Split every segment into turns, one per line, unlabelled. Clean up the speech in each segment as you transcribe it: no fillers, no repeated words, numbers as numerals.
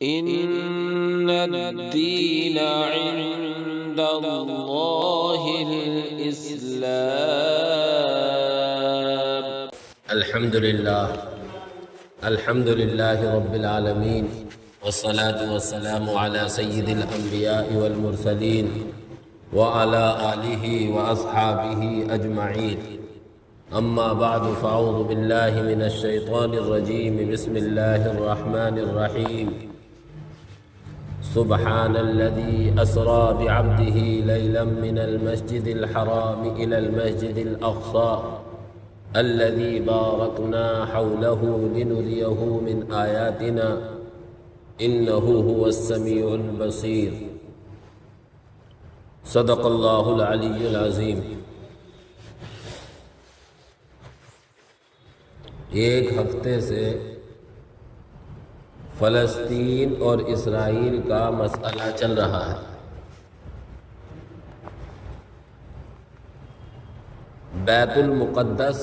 إن الدين عند الله الإسلام.
الحمد لله رب العالمين، والصلاة والسلام على سيد الأنبياء والمرسلين وعلى آله وأصحابه أجمعين. أما بعد، فأعوذ بالله من الشيطان الرجيم. بسم الله الرحمن الرحيم. سبحان الذي أسرى بعبده ليلا من المسجد الحرام إلى المسجد الأقصى الذي باركنا حوله لنريه من آياتنا إنه هو السميع البصير. صدق الله العلي العظيم. ایک ہفتے سے فلسطین اور اسرائیل کا مسئلہ چل رہا ہے. بیت المقدس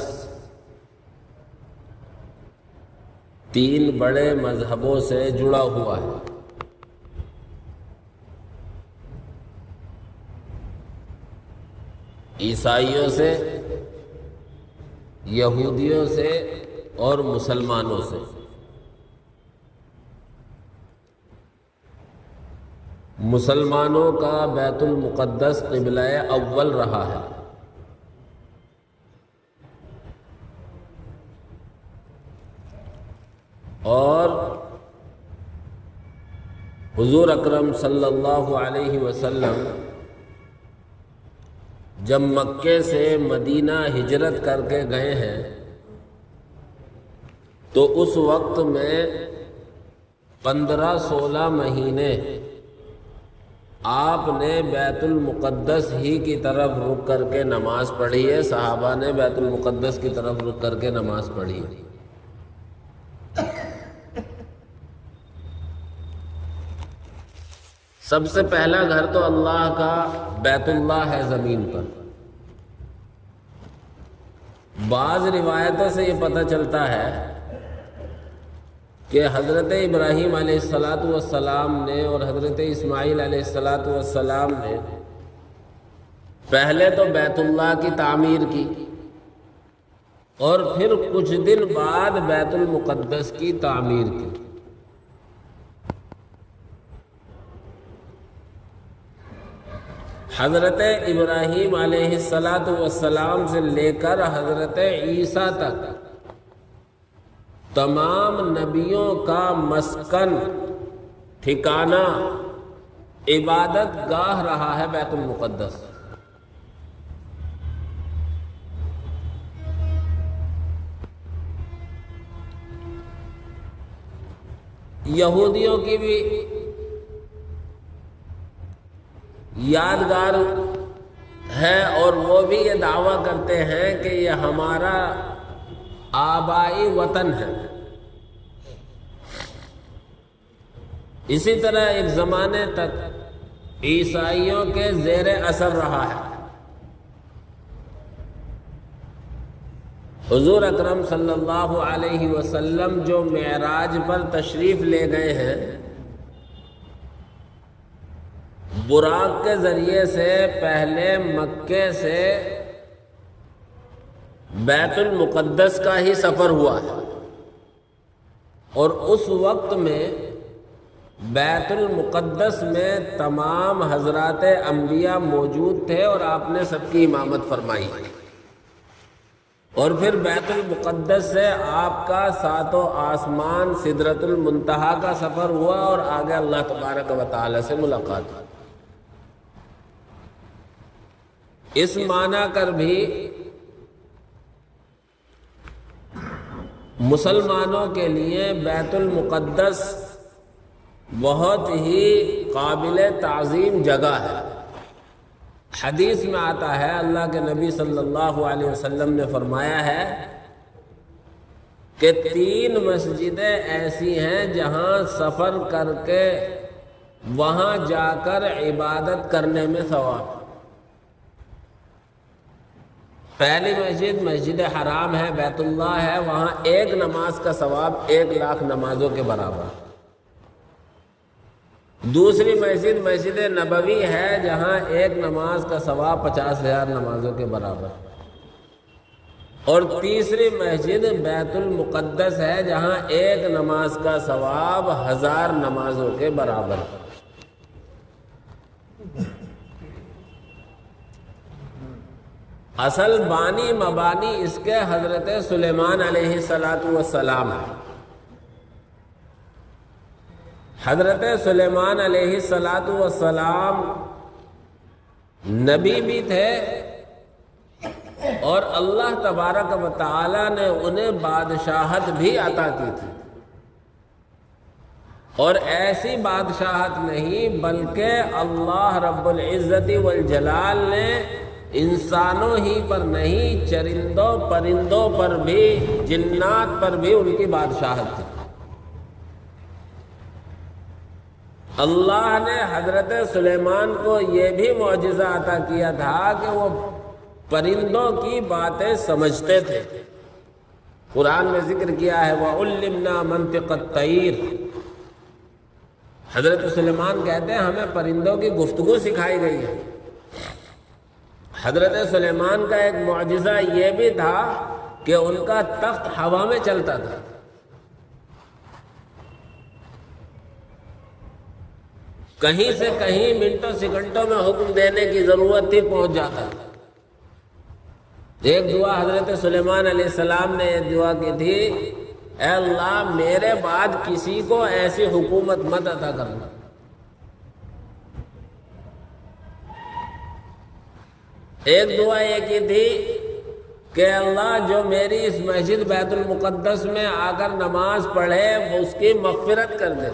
تین بڑے مذہبوں سے جڑا ہوا ہے. عیسائیوں سے، یہودیوں سے اور مسلمانوں سے. مسلمانوں کا بیت المقدس قبلہ اول رہا ہے. اور حضور اکرم صلی اللہ علیہ وسلم جب مکے سے مدینہ ہجرت کر کے گئے ہیں تو اس وقت میں 15-16 مہینے آپ نے بیت المقدس ہی کی طرف رک کر کے نماز پڑھی ہے. صحابہ نے بیت المقدس کی طرف رک کر کے نماز پڑھی ہے. سب سے پہلا گھر تو اللہ کا بیت اللہ ہے زمین پر. بعض روایتوں سے یہ پتہ چلتا ہے کہ حضرت ابراہیم علیہ السلام نے اور حضرت اسماعیل علیہ السلام نے پہلے تو بیت اللہ کی تعمیر کی اور پھر کچھ دن بعد بیت المقدس کی تعمیر کی. حضرت ابراہیم علیہ السلام سے لے کر حضرت عیسیٰ تک تمام نبیوں کا مسکن، ٹھکانہ، عبادت گاہ رہا ہے بیت المقدس. یہودیوں کی بھی یادگار ہے اور وہ بھی یہ دعویٰ کرتے ہیں کہ یہ ہمارا آبائی وطن ہے. اسی طرح ایک زمانے تک عیسائیوں کے زیر اثر رہا ہے. حضور اکرم صلی اللہ علیہ وسلم جو معراج پر تشریف لے گئے ہیں، براق کے ذریعے سے پہلے مکے سے بیت المقدس کا ہی سفر ہوا ہے. اور اس وقت میں بیت المقدس میں تمام حضرات انبیاء موجود تھے اور آپ نے سب کی امامت فرمائی. اور پھر بیت المقدس سے آپ کا ساتوں آسمان سدرۃ المنتہا کا سفر ہوا اور آگے اللہ تبارک و تعالی سے ملاقات ہوئی. اس معنی کر بھی مسلمانوں کے لیے بیت المقدس بہت ہی قابل تعظیم جگہ ہے. حدیث میں آتا ہے، اللہ کے نبی صلی اللہ علیہ وسلم نے فرمایا ہے کہ 3 مسجدیں ایسی ہیں جہاں سفر کر کے وہاں جا کر عبادت کرنے میں ثواب. پہلی مسجد مسجد حرام ہے، بیت اللہ ہے، وہاں ایک نماز کا ثواب 1,00,000 نمازوں کے برابر. دوسری مسجد مسجد نبوی ہے جہاں ایک نماز کا ثواب 50,000 نمازوں کے برابر، اور تیسری مسجد بیت المقدس ہے جہاں ایک نماز کا ثواب 1000 نمازوں کے برابر ہے۔ اصل بانی مبانی اس کے حضرت سلیمان علیہ السلام ہے۔ حضرت سلیمان علیہ السلام نبی بھی تھے، اور اللہ تبارک و تعالی نے انہیں بادشاہت بھی عطا کی تھی، اور ایسی بادشاہت نہیں بلکہ اللہ رب العزت والجلال نے انسانوں ہی پر نہیں، چرندوں پرندوں پر بھی، جنات پر بھی ان کی بادشاہت تھی۔ اللہ نے حضرت سلیمان کو یہ بھی معجزہ عطا کیا تھا کہ وہ پرندوں کی باتیں سمجھتے تھے۔ قرآن میں ذکر کیا ہے وَعُلِّمْنَا مَنْطِقَ الطَّيْرِ، حضرت سلیمان کہتے ہیں ہمیں پرندوں کی گفتگو سکھائی گئی ہے۔ حضرت سلیمان کا ایک معجزہ یہ بھی تھا کہ ان کا تخت ہوا میں چلتا تھا۔ کہیں سے کہیں منٹوں سیکنڈوں میں حکم دینے کی ضرورت تھی، پہنچ جاتا تھا۔ ایک دعا حضرت سلیمان علیہ السلام نے یہ دعا کی تھی، اے اللہ میرے بعد کسی کو ایسی حکومت مت عطا کرنا۔ ایک دعا یہ کی تھی کہ اللہ جو میری اس مسجد بیت المقدس میں آ کر نماز پڑھے وہ اس کی مغفرت کر دے۔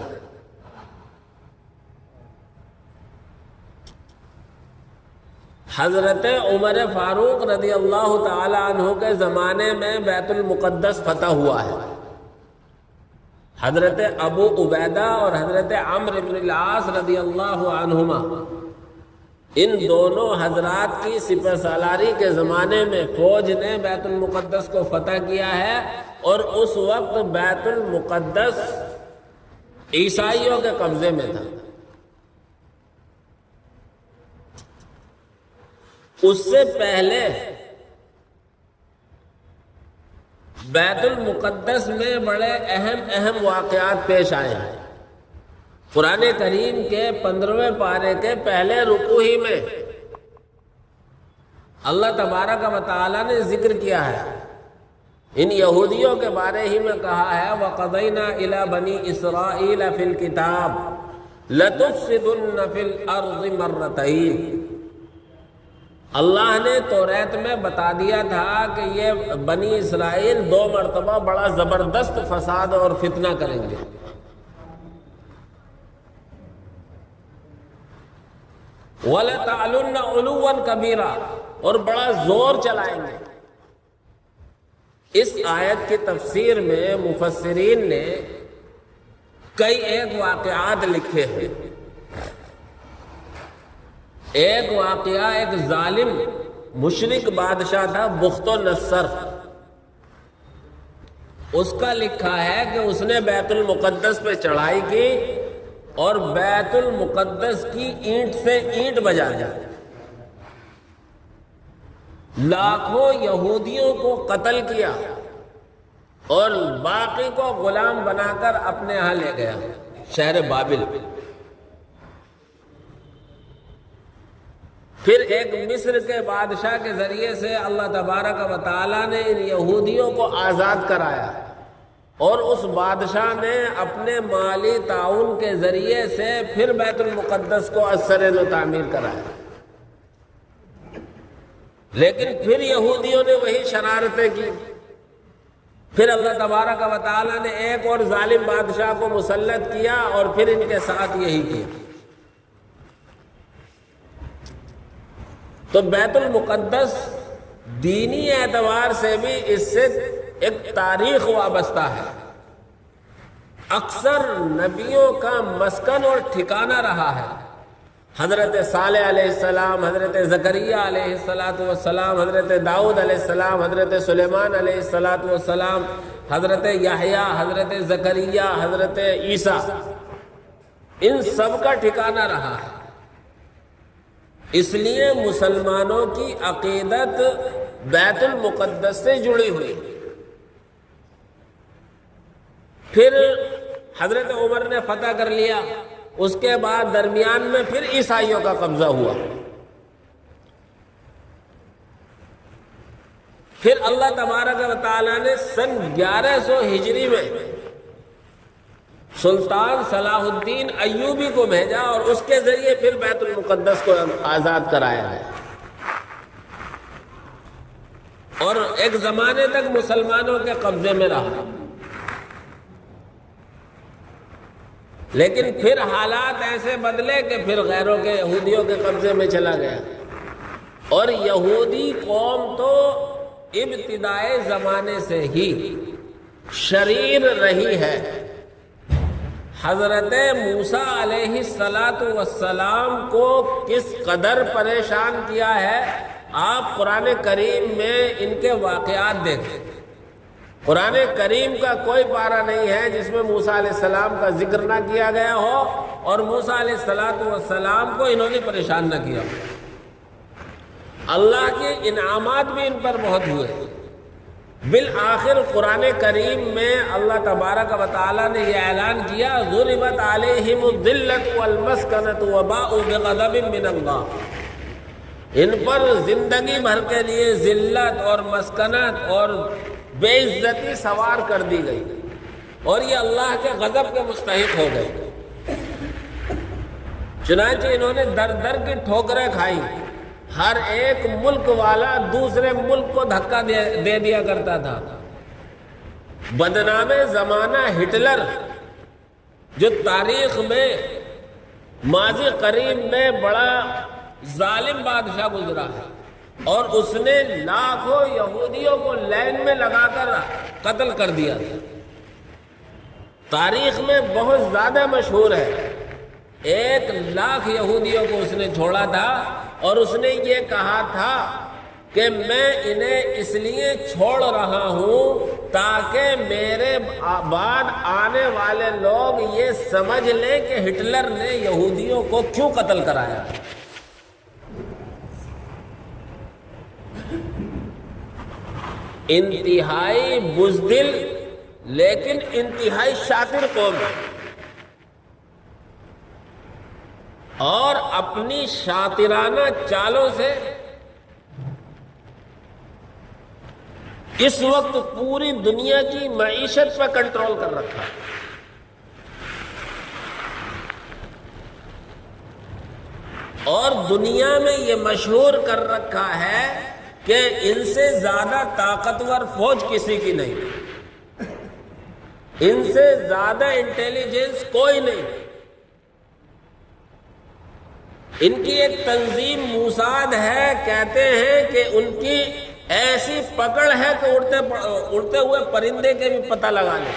حضرت عمر فاروق رضی اللہ تعالی عنہ کے زمانے میں بیت المقدس فتح ہوا ہے۔ حضرت ابو عبیدہ اور حضرت عمرو بن العاص رضی اللہ عنہما، ان دونوں حضرات کی سپہ سالاری کے زمانے میں فوج نے بیت المقدس کو فتح کیا ہے، اور اس وقت بیت المقدس عیسائیوں کے قبضے میں تھا۔ اس سے پہلے بیت المقدس میں بڑے اہم واقعات پیش آئے ہیں۔ قرآن کریم کے 15ویں پارے کے پہلے رکوع ہی میں اللہ تبارک و تعالی نے ذکر کیا ہے، ان یہودیوں کے بارے ہی میں کہا ہے وَقَضَيْنَا إِلَى بَنِي إِسْرَائِيلَ فِي الْكِتَابِ لَتُفْسِدُنَّ فِي الْأَرْضِ مَرَّتَيْنِ، اللہ نے توریت میں بتا دیا تھا کہ یہ بنی اسرائیل 2 مرتبہ بڑا زبردست فساد اور فتنہ کریں گے۔ وَلَتَعْلُنَّ عُلُوًّا كَبِيرًا، اور بڑا زور چلائیں گے۔ اس آیت کی تفسیر میں مفسرین نے کئی ایک واقعات لکھے ہیں۔ ایک واقعہ ایک ظالم مشرک بادشاہ تھا بخت و نصر، اس کا لکھا ہے کہ اس نے بیت المقدس پہ چڑھائی کی اور بیت المقدس کی اینٹ سے اینٹ بجا دیا، لاکھوں یہودیوں کو قتل کیا اور باقی کو غلام بنا کر اپنے ہاں لے گیا شہر بابل۔ پھر ایک مصر کے بادشاہ کے ذریعے سے اللہ تبارک و تعالیٰ نے ان یہودیوں کو آزاد کرایا، اور اس بادشاہ نے اپنے مالی تعاون کے ذریعے سے پھر بیت المقدس کو از سر نو تعمیر کرایا۔ لیکن پھر یہودیوں نے وہی شرارتیں کی، پھر اللہ تبارک و تعالیٰ نے ایک اور ظالم بادشاہ کو مسلط کیا اور پھر ان کے ساتھ یہی کیا۔ تو بیت المقدس دینی اعتبار سے بھی اس سے ایک تاریخ وابستہ ہے، اکثر نبیوں کا مسکن اور ٹھکانہ رہا ہے۔ حضرت صالح علیہ السلام، حضرت زکریا علیہ السلام، حضرت داؤد علیہ السلام، حضرت سلیمان علیہ السلام، حضرت یحییٰ، حضرت زکریا، حضرت عیسیٰ، ان سب کا ٹھکانہ رہا ہے۔ اس لیے مسلمانوں کی عقیدت بیت المقدس سے جڑی ہوئی۔ پھر حضرت عمر نے فتح کر لیا، اس کے بعد درمیان میں پھر عیسائیوں کا قبضہ ہوا۔ پھر اللہ تبارک و تعالیٰ نے سن 1100 ہجری میں سلطان صلاح الدین ایوبی کو بھیجا اور اس کے ذریعے پھر بیت المقدس کو آزاد کرایا ہے، اور ایک زمانے تک مسلمانوں کے قبضے میں رہا۔ لیکن پھر حالات ایسے بدلے کہ پھر غیروں کے یہودیوں کے قبضے میں چلا گیا، اور یہودی قوم تو ابتدائے زمانے سے ہی شریر رہی ہے۔ حضرت موسیٰ علیہ السلام کو کس قدر پریشان کیا ہے آپ قرآن کریم میں ان کے واقعات دیکھیں۔ قرآن کریم کا کوئی پارہ نہیں ہے جس میں موسیٰ علیہ السلام کا ذکر نہ کیا گیا ہو اور موسیٰ علیہ السلام کو انہوں نے پریشان نہ کیا ہو۔ اللہ کے انعامات بھی ان پر بہت ہوئے۔ بالآخر قرآن کریم میں اللہ تبارک و تعالیٰ نے یہ اعلان کیا، ضربت علیہم الذلۃ والمسکنۃ وباءوا بغضب من اللہ، ان پر زندگی بھر کے لیے ذلت اور مسکنت اور بے عزتی سوار کر دی گئی، اور یہ اللہ کے غضب کے مستحق ہو گئے۔ چنانچہ انہوں نے در در کی ٹھوکریں کھائی، ہر ایک ملک والا دوسرے ملک کو دھکا دے دیا کرتا تھا۔ بدنام زمانہ ہٹلر، جو تاریخ میں ماضی قریب میں بڑا ظالم بادشاہ گزرا ہے، اور اس نے لاکھوں یہودیوں کو لائن میں لگا کر قتل کر دیا تھا، تاریخ میں بہت زیادہ مشہور ہے۔ 1,00,000 یہودیوں کو اس نے چھوڑا تھا، اور اس نے یہ کہا تھا کہ میں انہیں اس لیے چھوڑ رہا ہوں تاکہ میرے بعد آنے والے لوگ یہ سمجھ لیں کہ ہٹلر نے یہودیوں کو کیوں قتل کرایا۔ انتہائی بزدل لیکن انتہائی شاطر قوم ہے، اور اپنی شاطرانہ چالوں سے اس وقت پوری دنیا کی معیشت پر کنٹرول کر رکھا ہے۔ اور دنیا میں یہ مشہور کر رکھا ہے کہ ان سے زیادہ طاقتور فوج کسی کی نہیں، ان سے زیادہ انٹیلیجنس کوئی نہیں۔ ان کی ایک تنظیم موساد ہے، کہتے ہیں کہ ان کی ایسی پکڑ ہے کہ اڑتے ہوئے پرندے کے بھی پتہ لگا لیں۔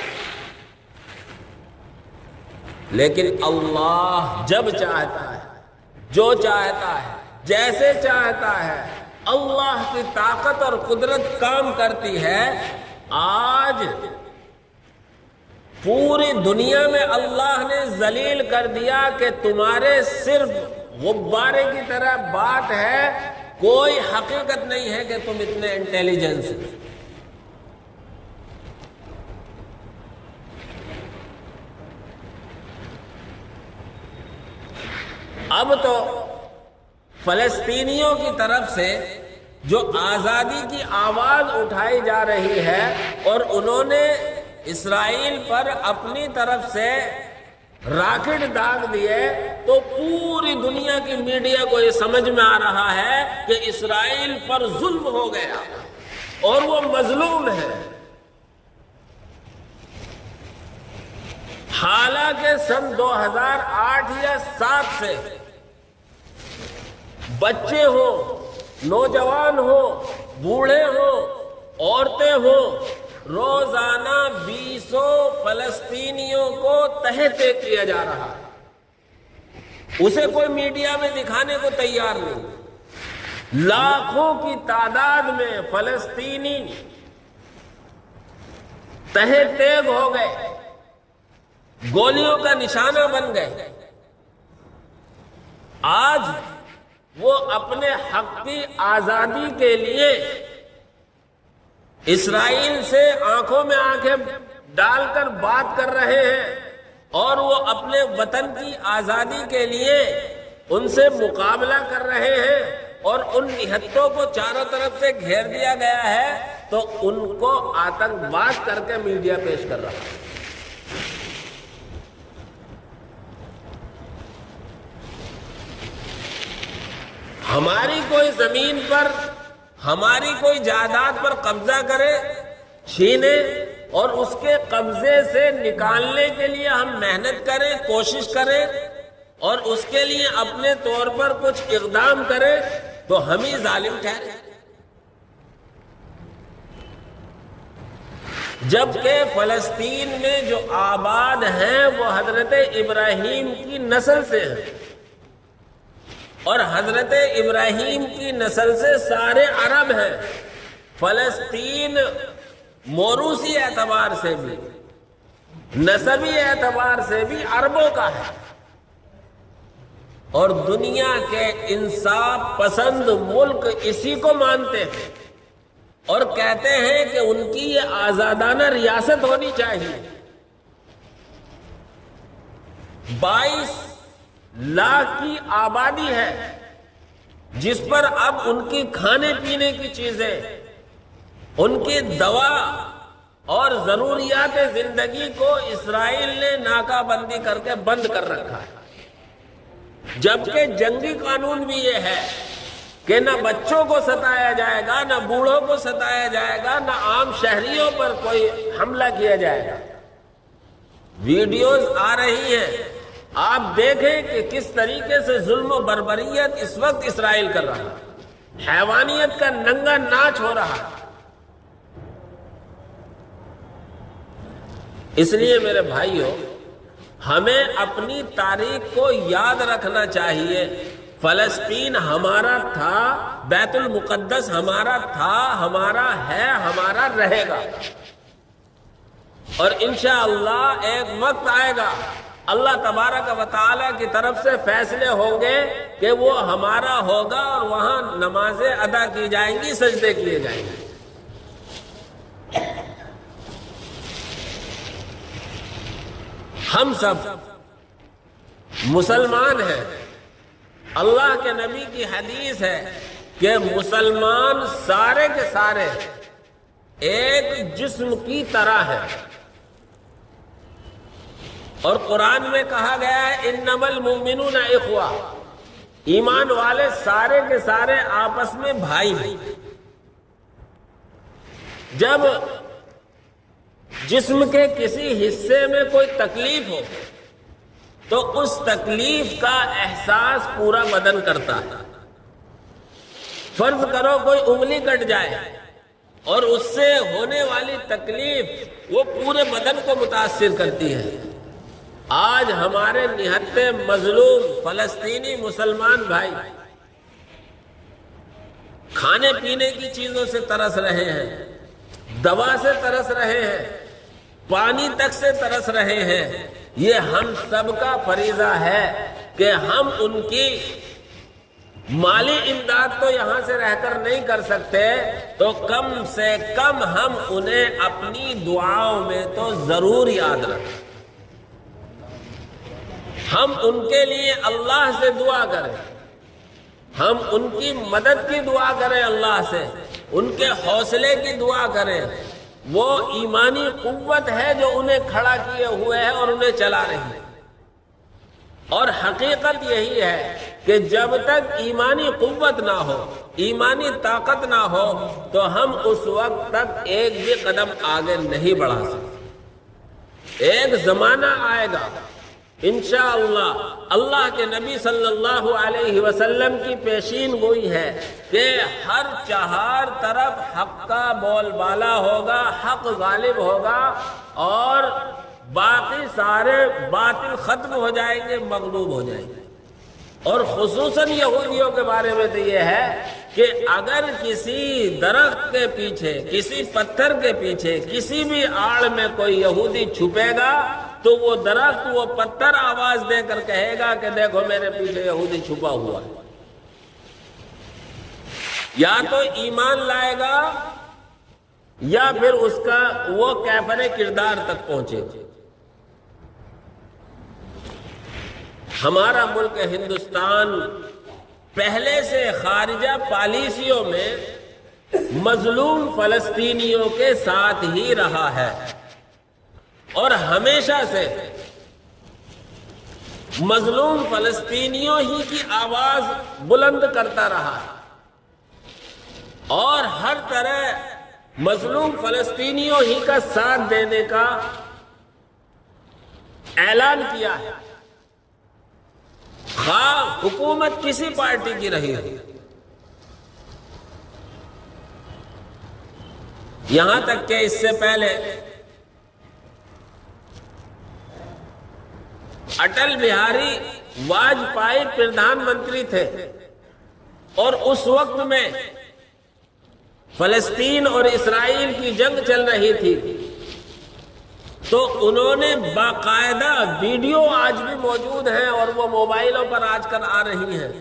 لیکن اللہ جب چاہتا ہے، جو چاہتا ہے، جیسے چاہتا ہے، اللہ کی طاقت اور قدرت کام کرتی ہے۔ آج پوری دنیا میں اللہ نے ذلیل کر دیا کہ تمہارے صرف غبارے کی طرح بات ہے، کوئی حقیقت نہیں ہے کہ تم اتنے انٹیلیجنس۔ اب تو فلسطینیوں کی طرف سے جو آزادی کی آواز اٹھائی جا رہی ہے، اور انہوں نے اسرائیل پر اپنی طرف سے راکٹ داغ دیے، تو پوری دنیا کی میڈیا کو یہ سمجھ میں آ رہا ہے کہ اسرائیل پر ظلم ہو گیا اور وہ مظلوم ہے۔ حالانکہ سن 2008 یا 7 سے بچے ہوں، نوجوان ہوں، بوڑھے ہوں، عورتیں ہوں، روزانہ 200 فلسطینیوں کو تہتے کیا جا رہا ہے۔ اسے کوئی میڈیا میں دکھانے کو تیار نہیں۔ لاکھوں کی تعداد میں فلسطینی تہہ تیگ ہو گئے، گولیوں کا نشانہ بن گئے، آج وہ اپنے حق کی آزادی کے لیے اسرائیل سے آنکھوں میں آنکھیں ڈال کر بات کر رہے ہیں، اور وہ اپنے وطن کی آزادی کے لیے ان سے مقابلہ کر رہے ہیں، اور ان نہتوں کو چاروں طرف سے گھیر دیا گیا ہے تو ان کو آتنکواد کر کے میڈیا پیش کر رہا ہے۔ ہماری کوئی زمین پر، ہماری کوئی جائیداد پر قبضہ کرے، چھینے، اور اس کے قبضے سے نکالنے کے لیے ہم محنت کریں، کوشش کریں، اور اس کے لیے اپنے طور پر کچھ اقدام کریں تو ہم ہی ظالم ٹھہرے، جبکہ فلسطین میں جو آباد ہیں وہ حضرت ابراہیم کی نسل سے ہیں، اور حضرت ابراہیم کی نسل سے سارے عرب ہیں۔ فلسطین موروثی اعتبار سے بھی، نسبی اعتبار سے بھی عربوں کا ہے، اور دنیا کے انصاف پسند ملک اسی کو مانتے ہیں اور کہتے ہیں کہ ان کی یہ آزادانہ ریاست ہونی چاہیے۔ 22 لاکھ کی آبادی ہے جس پر اب ان کی کھانے پینے کی چیزیں، ان کی دوا اور ضروریات زندگی کو اسرائیل نے ناکہ بندی کر کے بند کر رکھا ہے، جبکہ جنگی قانون بھی یہ ہے کہ نہ بچوں کو ستایا جائے گا، نہ بوڑھوں کو ستایا جائے گا، نہ عام شہریوں پر کوئی حملہ کیا جائے گا۔ ویڈیوز آ رہی ہیں، آپ دیکھیں کہ کس طریقے سے ظلم و بربریت اس وقت اسرائیل کر رہا ہے، حیوانیت کا ننگا ناچ ہو رہا ہے۔ اس لیے میرے بھائیوں، ہمیں اپنی تاریخ کو یاد رکھنا چاہیے۔ فلسطین ہمارا تھا، بیت المقدس ہمارا تھا، ہمارا ہے، ہمارا رہے گا، اور انشاءاللہ ایک وقت آئے گا اللہ تبارک و تعالی کی طرف سے فیصلے ہوں گے کہ وہ ہمارا ہوگا، اور وہاں نمازیں ادا کی جائیں گی، سجدے کیے جائیں گے۔ ہم سب مسلمان ہیں۔ اللہ کے نبی کی حدیث ہے کہ مسلمان سارے کے سارے ایک جسم کی طرح ہیں، اور قرآن میں کہا گیا ہے انما المؤمنون اخوہ، ایمان والے سارے کے سارے آپس میں بھائی ہیں۔ جب جسم کے کسی حصے میں کوئی تکلیف ہو تو اس تکلیف کا احساس پورا بدن کرتا ہے۔ فرض کرو کوئی انگلی کٹ جائے اور اس سے ہونے والی تکلیف وہ پورے بدن کو متاثر کرتی ہے۔ آج ہمارے نہتے مظلوم فلسطینی مسلمان بھائی کھانے پینے کی چیزوں سے ترس رہے ہیں، دوا سے ترس رہے ہیں، پانی تک سے ترس رہے ہیں۔ یہ ہم سب کا فریضہ ہے کہ ہم ان کی مالی امداد تو یہاں سے رہ کر نہیں کر سکتے، تو کم سے کم ہم انہیں اپنی دعاؤں میں تو ضرور یاد رکھیں۔ ہم ان کے لیے اللہ سے دعا کریں، ہم ان کی مدد کی دعا کریں، اللہ سے ان کے حوصلے کی دعا کریں۔ وہ ایمانی قوت ہے جو انہیں کھڑا کیے ہوئے ہے اور انہیں چلا رہی ہے، اور حقیقت یہی ہے کہ جب تک ایمانی قوت نہ ہو، ایمانی طاقت نہ ہو، تو ہم اس وقت تک ایک بھی قدم آگے نہیں بڑھا سکتے۔ ایک زمانہ آئے گا انشاءاللہ، اللہ کے نبی صلی اللہ علیہ وسلم کی پیشین گوئی ہے کہ ہر چہار طرف حق کا بول بالا ہوگا، حق غالب ہوگا، اور باقی سارے باطل ختم ہو جائیں گے، مغلوب ہو جائیں گے۔ اور خصوصاً یہودیوں کے بارے میں تو یہ ہے کہ اگر کسی درخت کے پیچھے، کسی پتھر کے پیچھے، کسی بھی آڑ میں کوئی یہودی چھپے گا تو وہ درخت وہ پتھر آواز دے کر کہے گا کہ دیکھو میرے پیچھے یہودی چھپا ہوا ہے. یا تو ایمان لائے گا یا پھر اس کا وہ کیفر کردار تک پہنچے گا. ہمارا ملک ہندوستان پہلے سے خارجہ پالیسیوں میں مظلوم فلسطینیوں کے ساتھ ہی رہا ہے اور ہمیشہ سے مظلوم فلسطینیوں ہی کی آواز بلند کرتا رہا اور ہر طرح مظلوم فلسطینیوں ہی کا ساتھ دینے کا اعلان کیا ہے، خواہ حکومت کسی پارٹی کی رہی ہو. یہاں تک کہ اس سے پہلے اٹل بہاری واجپئی پردھان منتری تھے اور اس وقت میں فلسطین اور اسرائیل کی جنگ چل رہی تھی تو انہوں نے باقاعدہ ویڈیو آج بھی موجود ہیں اور وہ موبائلوں پر آج کل آ رہی ہیں،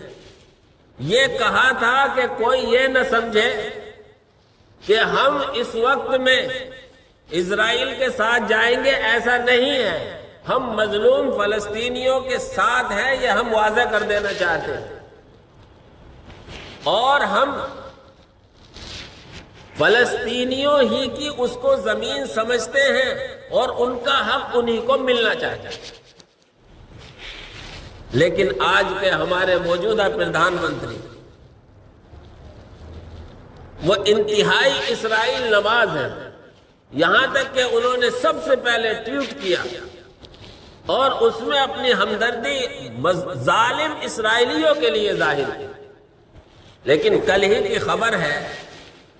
یہ کہا تھا کہ کوئی یہ نہ سمجھے کہ ہم اس وقت میں اسرائیل کے ساتھ جائیں گے، ایسا نہیں ہے، ہم مظلوم فلسطینیوں کے ساتھ ہیں، یہ ہم واضح کر دینا چاہتے ہیں. اور ہم فلسطینیوں ہی کی اس کو زمین سمجھتے ہیں اور ان کا حق انہی کو ملنا چاہتے ہیں. لیکن آج کے ہمارے موجودہ پردھان منتری وہ انتہائی اسرائیل نواز ہیں، یہاں تک کہ انہوں نے سب سے پہلے ٹویٹ کیا اور اس میں اپنی ہمدردی ظالم اسرائیلیوں کے لیے ظاہر کی. لیکن کل ہی کی خبر ہے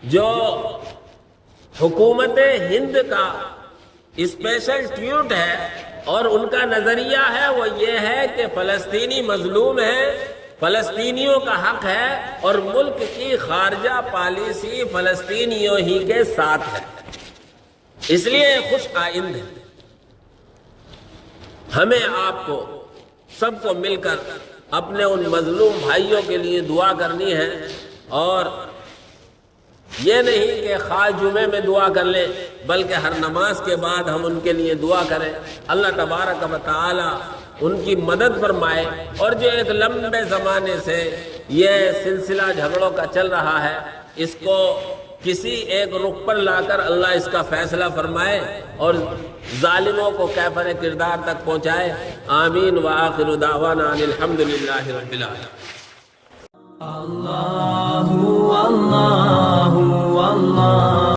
جو حکومت ہند کا اسپیشل ٹویٹ ہے اور ان کا نظریہ ہے وہ یہ ہے کہ فلسطینی مظلوم ہے، فلسطینیوں کا حق ہے اور ملک کی خارجہ پالیسی فلسطینیوں ہی کے ساتھ ہے. اس لیے خوش آئند ہے. ہمیں آپ کو سب کو مل کر اپنے ان مظلوم بھائیوں کے لیے دعا کرنی ہے اور یہ نہیں کہ خاص جمعے میں دعا کر لیں بلکہ ہر نماز کے بعد ہم ان کے لیے دعا کریں. اللہ تبارک و تعالی ان کی مدد فرمائے اور جو ایک لمبے زمانے سے یہ سلسلہ جھگڑوں کا چل رہا ہے اس کو کسی ایک رخ پر لا کر اللہ اس کا فیصلہ فرمائے اور ظالموں کو کیفر کردار تک پہنچائے. آمین وآخر دعوانا ان الحمدللہ رب العالمین.